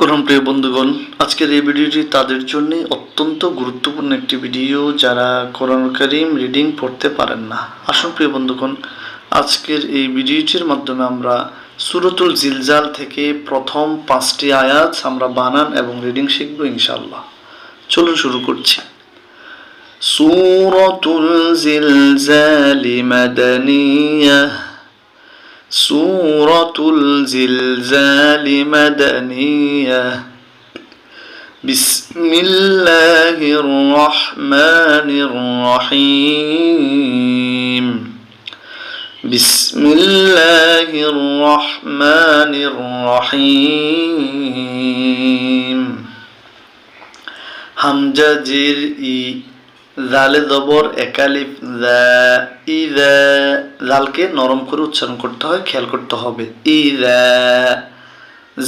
কোরআন প্রিয় বন্ধুগণ, আজকের এই ভিডিওটি তাদের জন্য অত্যন্ত গুরুত্বপূর্ণ একটি ভিডিও যারা কোরআন কারীম রিডিং পড়তে পারেন না। আসুন প্রিয় বন্ধুগণ, আজকের এই ভিডিওটির মাধ্যমে আমরা সূরাতুল জিলজাল থেকে প্রথম 5টি আয়াত আমরা বানান এবং রিডিং শিখব ইনশাআল্লাহ। চলুন শুরু করছি। সূরাতুল জিলজালি মাদানিয়াহ। سورة الزلزال مدنية. بسم الله الرحمن الرحيم. بسم الله الرحمن الرحيم. হামজা জের ই, জালে জবর একালিফ যা, ইযা, জালকে নরম করে উচ্চারণ করতে হয়, খেয়াল করতে হবে। ইযা,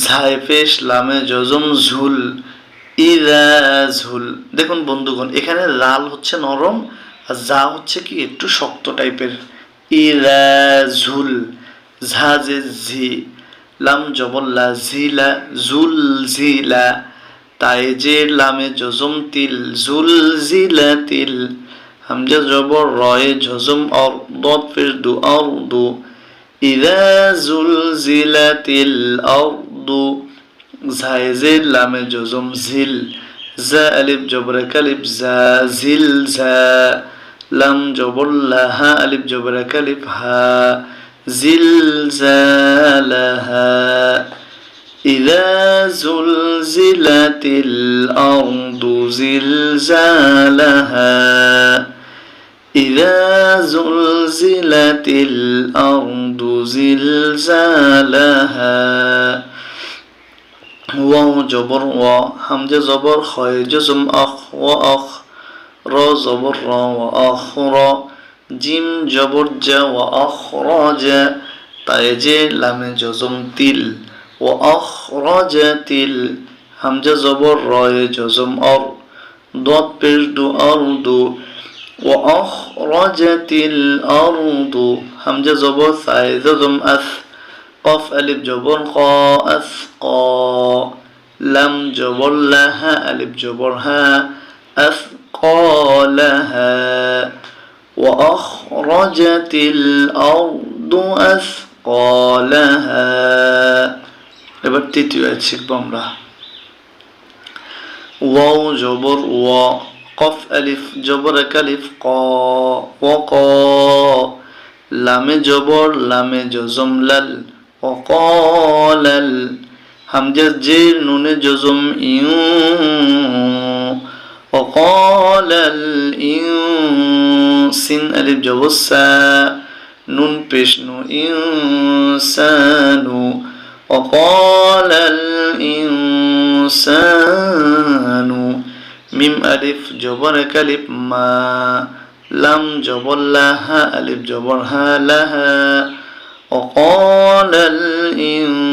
ঝায় পেশ লামে জজম ঝুল, ইযা ঝুল। দেখুন বন্ধুগণ, এখানে লাল হচ্ছে নরম আর যা হচ্ছে কি একটু শক্ত টাইপের। ইযা ঝুল, ঝা যে ঝি, লাম জবর লা, ঝিলা জুল ঝিলা, তাই যে লামে জজম তিল, জুল জিলা তিল, হামজা জবর রয়ে জজম অর, দদ পেশ দু আরদু, ইযা জুলজিলাতিল আরদু, ঝায় যে লামে জজম ঝিল, জা আলিফ জবর কালিফ জা, ঝিল জা, লাম জবর লা, হা আলিফ জবর কালিফ হা, জিল জালাহা। إذا زلزلت الأرض زلزالها. إذا زلزلت الأرض زلزالها. واو جبر وا، همزة جبر خاء جزم أخ وأخ، را جبر را وأخرى، جيم جبر جا وأخرج، তাই যে লামে জজম তিল, وأخرجت همزة زبر راء جزم أر، ضاد پیش دو أرض، وأخرجت الأرض، همزة زبر ثاء جزم أث، قاف ألف جبر قا أثقى، لم جبر لها ألف جبر ها، أثقالها، وأخرجت الأرض أثقالها. এবার তৃতীয় আয়াত শিখব আমরা। ওয়াও জবর ওয়া, কফ আলিফ জবর কালিফ ক, ওয়াক, লামে জবর লামে জজম লাল, ওয়াকালাল, হামজা জের নুনে জজম ইউ, ওয়াকালাল ইউ, সিন আলিফ জবর সা, নুন পেশ নু, ইনসানু, وقال الإنسان، ميم ألف جبر كلب ما، لم جبر لها ألف جبر ها لها، وقال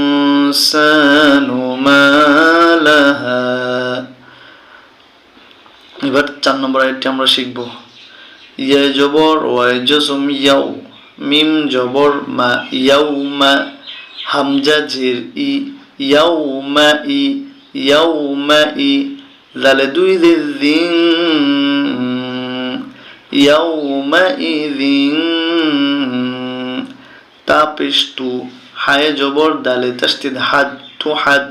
الإنسان ما لها. এবার 4 নম্বর আয়াতটি আমরা শিখব। ইয়া জবর ওয়াই জজম ইয়াউ, মিম জবর মা, ইয়াউমা, হামজা জের ই, ইয়াউমা ই, ইয়াউমা ই, জালে দুই জে জিন, ইয়াউমা ইযিন, তা পেশ তু, হায়ে জবর দালে তাসদিদ হাদ, তুহাদ,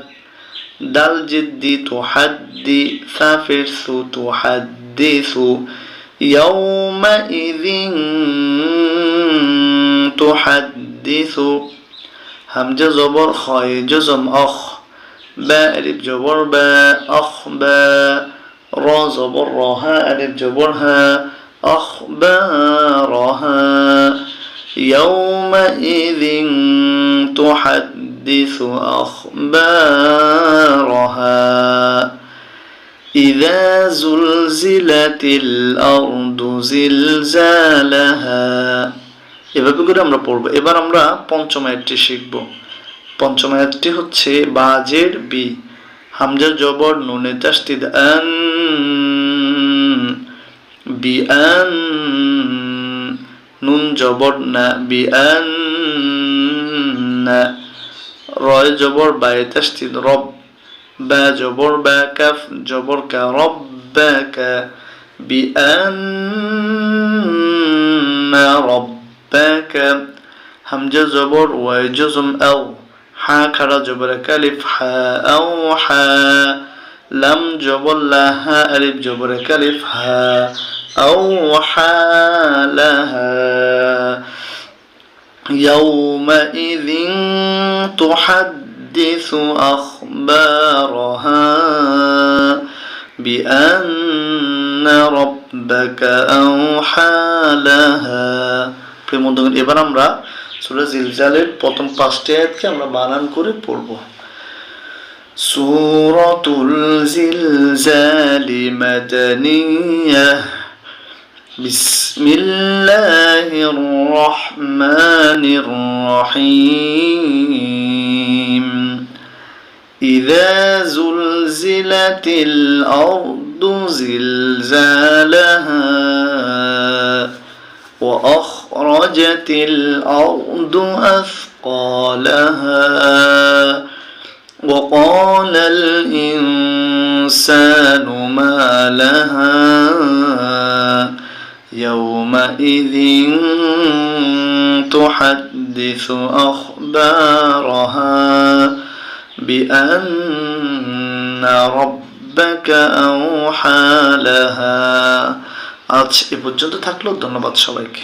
দাল জিদ্দি তুহাদ্দি, সা পেশ সু, তুহাদ্দিসু, ইয়াউমা ইযিন তুহাদ্দিসু, হামজা জবর খয় জজম অখ, বা আলিফ জবর বা, অখ বা, র জবর রহা আলিফ জবর হা, অখ বা রহা, ইয়াউমাইযিন তুহাদ্দিসু আখবারহা। ইযা জুলজিলাতিল আরদু জিলজালাহা। এভাবে করে আমরা পড়বো। এবার আমরা পঞ্চম আয়াতটি শিখব। পঞ্চম আয়াতটি হচ্ছে বাজের বি, হামজা জবর নুনে তাসদিদ আন, বি আন, নুন জবর না, বি আন না, রয় জবর বায়ে তাসদিদ রব, বা জবর বা, কাফ জবর কা, রব্বাকা, বিআন্না রব্বাকা, হামজা জবর ওয়াই জজম আও, হা খাড়া জবর কালিফ হা, আও হা, লাম জবর লা, হা আলিফ জবর কালিফ হা, আও হা লাহা, يومئذ تحدث أخبارها بأن ربك أوحى لها. প্রিয় বন্ধুগণ, এবার আমরা সূরা জিলজালের প্রথম 5টি আয়াতকে আমরা বানান করে পড়ব। সূরাতুল জিলজালি মাদানিয়াহ। بسم الله الرحمن الرحيم. إذا زلزلت الأرض زلزالها وأخرجت الأرض أثقالها وقال الإنسان ما لها يومئذ تحدث أخبارها بأن ربك أوحى لها. আজ এ পর্যন্ত থাকলো। ধন্যবাদ সবাইকে।